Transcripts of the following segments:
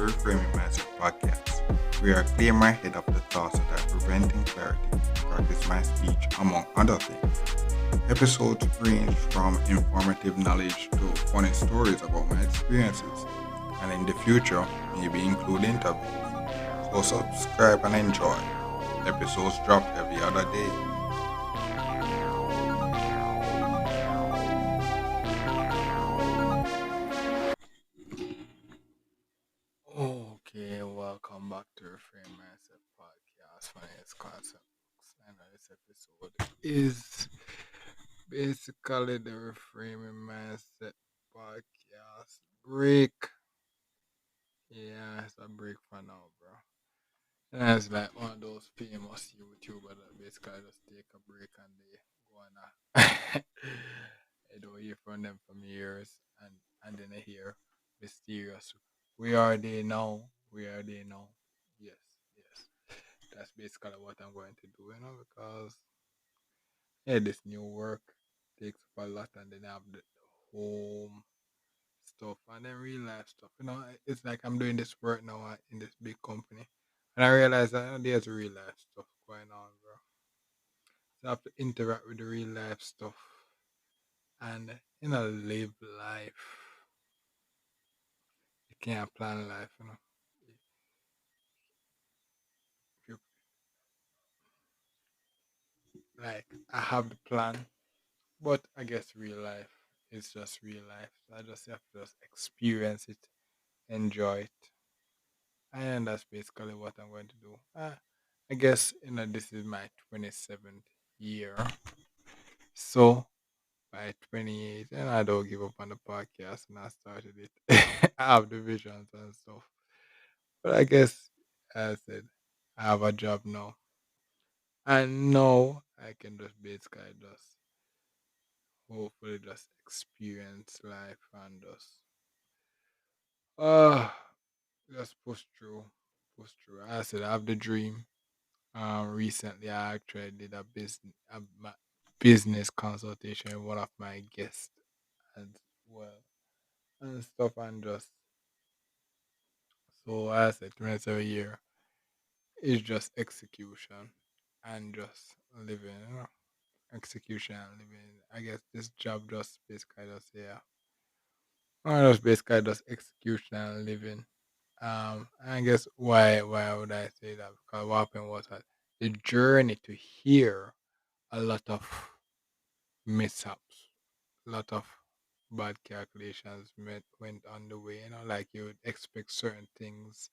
Reframing Mindset Podcast. We are clear my head of the thoughts that are preventing clarity, practice my speech, among other things. Episodes range from informative knowledge to funny stories about my experiences, and in the future, maybe include interviews. So subscribe and enjoy. Episodes drop every other day. Okay, welcome back to Reframing Mindset Podcast. My name is Concepts, and this episode is basically the Reframing Mindset Podcast Break. Yeah, it's a break for now, bro. And it's like one of those famous YouTubers that basically just take a break and they go on a I don't hear from them for years and then I hear mysterious. We are there now. We are there now. Yes, yes. That's basically what I'm going to do, because yeah, this new work takes up a lot and then I have the home stuff and then real life stuff. It's like I'm doing this work now in this big company. And I realize that there's real life stuff going on, bro. So I have to interact with the real life stuff and live life. You can't plan life. If you like I have the plan, but I guess real life is just real life. So I just have to just experience it, enjoy it. And that's basically what I'm going to do. I guess this is my 27th year. So by 28, and I don't give up on the podcast and I started it. I have the visions and stuff. But I guess, as I said, I have a job now. And now I can just basically just hopefully just experience life and uh just push through. Push through. As I said, I have the dream. Recently I actually did business consultation with one of my guests as well and stuff and just so as I said, 27 year is just execution and just living. Execution and living. I guess this job just basically just yeah. Just basically just execution and living. I guess why would I say that? Because what happened was that the journey to here a lot of mishaps, a lot of bad calculations went on the way. Like you would expect certain things,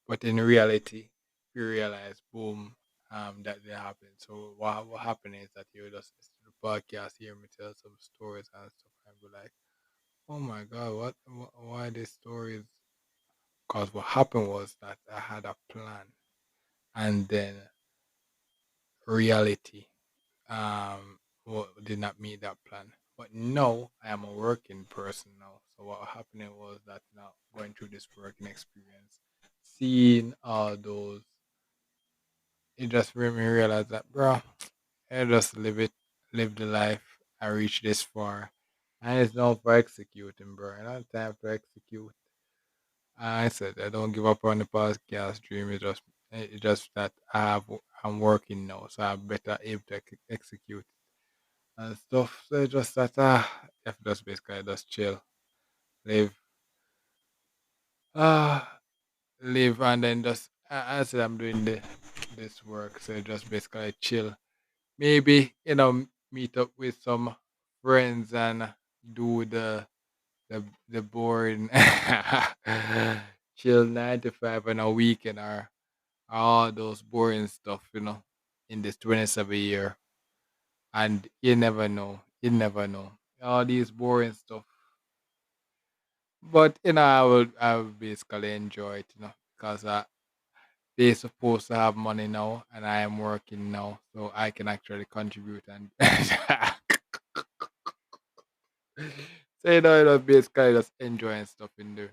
but in reality, you realize, boom, that they happen. So what happened is that you just listen to the podcast, hear me tell some stories and stuff, and be like, oh my god, why these stories? Because what happened was that I had a plan, and then reality did not meet that plan. But now I am a working person now. So what happening was that now going through this working experience, seeing all those, it just made me realize that, bro, I just live the life. I reached this far, and it's now for executing, bro. I don't have time to execute. I said I don't give up on the podcast dream. It's just that I'm working now, so I'm better able to execute and stuff. So it's just that if just basically just chill, live, ah, live, and then just I said I'm doing this work, so just basically chill. Maybe meet up with some friends and do the boring chill 9 to 5 on a weekend or all those boring stuff, in this 27 year. And you never know. You never know. All these boring stuff. But I will basically enjoy it, because they're supposed to have money now and I am working now. So I can actually contribute and so basically just enjoying stuff in the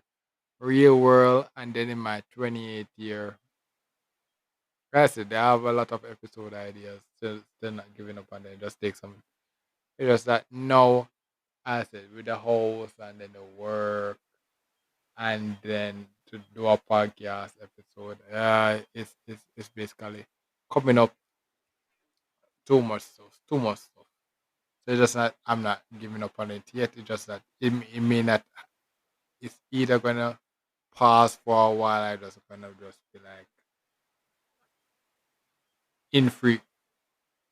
real world. And then in my 28th year, I said they have a lot of episode ideas. Still not giving up on them. Just take some. It's just that no, I said with the house and then the work and then to do a podcast episode. It's basically coming up too much stuff, too much stuff. So it's just not. I'm not giving up on it yet. It's just that it may not. It's either gonna pause for a while. I just gonna just be like infrequent.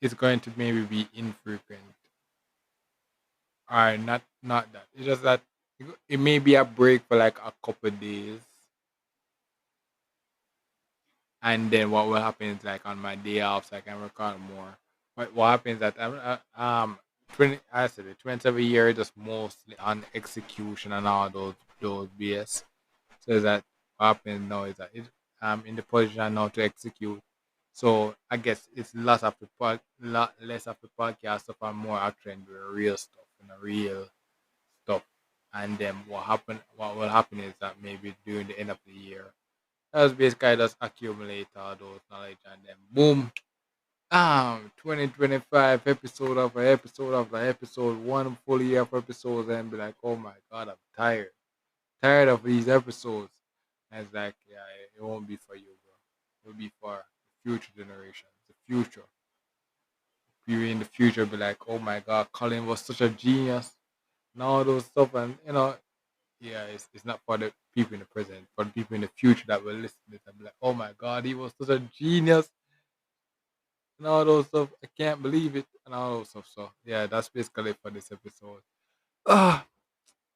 It's going to maybe be infrequent, or not that. It's just that it may be a break for like a couple days, and then what will happen is like on my day off, so I can record more. But what happens that 27 year is just mostly on execution and all those BS. So that what happens now is that I'm in the position now to execute. So I guess it's lot less of the podcast stuff and more actually doing real stuff and the real stuff. And then what will happen is that maybe during the end of the year, that's basically just accumulate all those knowledge and then boom, 2025 episode, one full year of episodes, and be like, oh my god, I'm tired of these episodes. And it's like, yeah, it won't be for you, bro. It will be for future generations, the future. You in the future be like, oh my god, Colin was such a genius, and all those stuff, and yeah, it's not for the people in the present, for the people in the future that will listen to it and be like, oh my god, he was such a genius, and all those stuff. I can't believe it, and all those stuff. So yeah, that's basically it for this episode. Ah,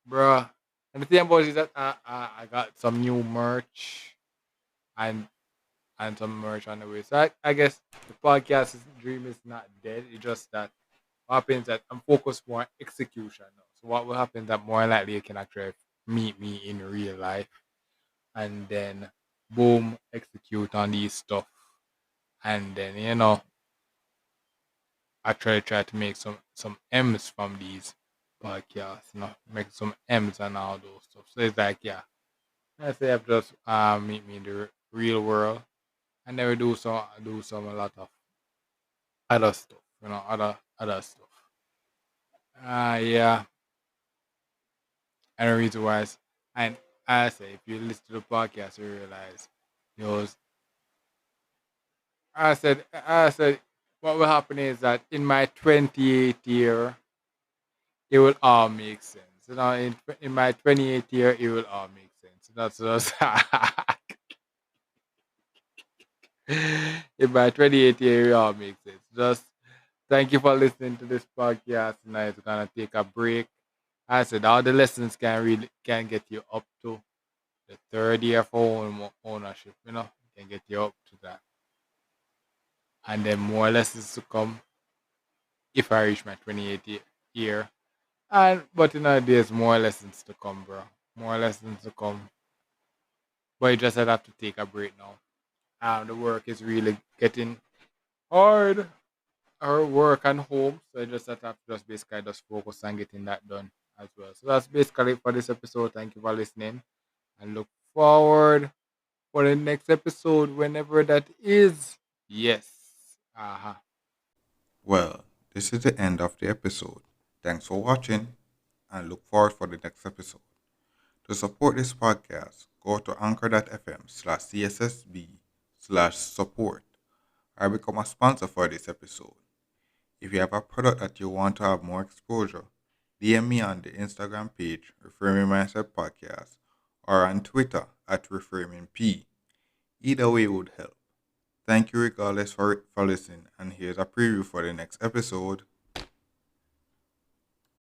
bruh. And the thing about it is that I got some new merch and some merch on the way. So I guess the dream is not dead. It's just that what happens that I'm focused more on execution now. So what will happen is that more likely you can actually meet me in real life and then boom, execute on these stuff. And then, actually try to make some M's from these podcasts, make some M's and all those stuff. So it's like, yeah, I say have just meet me in the real world and then we do some a lot of other stuff, other stuff. Yeah, and the reason why and I say if you listen to the podcast, you realize those. I said, what will happen is that in my 28th year, it will all make sense. In my 28th year, it will all make sense. That's just in my 28th year, it all makes sense. Just thank you for listening to this podcast. Now it's gonna take a break. I said all the lessons can get you up to the third year of ownership. Can get you up to that, and then more lessons to come if I reach my 28th year. And but there's more lessons to come, bro. More lessons to come. But you just have to take a break now. The work is really getting hard. Our work and home, so you just have to just basically just focus on getting that done as well. So that's basically it for this episode. Thank you for listening, and look forward for the next episode whenever that is. Yes. Uh-huh. Well, this is the end of the episode. Thanks for watching and look forward for the next episode. To support this podcast, go to anchor.fm/cssb/support or become a sponsor for this episode. If you have a product that you want to have more exposure, DM me on the Instagram page, Reframing Mindset Podcast, or on Twitter at ReframingP. Either way would help. Thank you regardless for listening, and here's a preview for the next episode.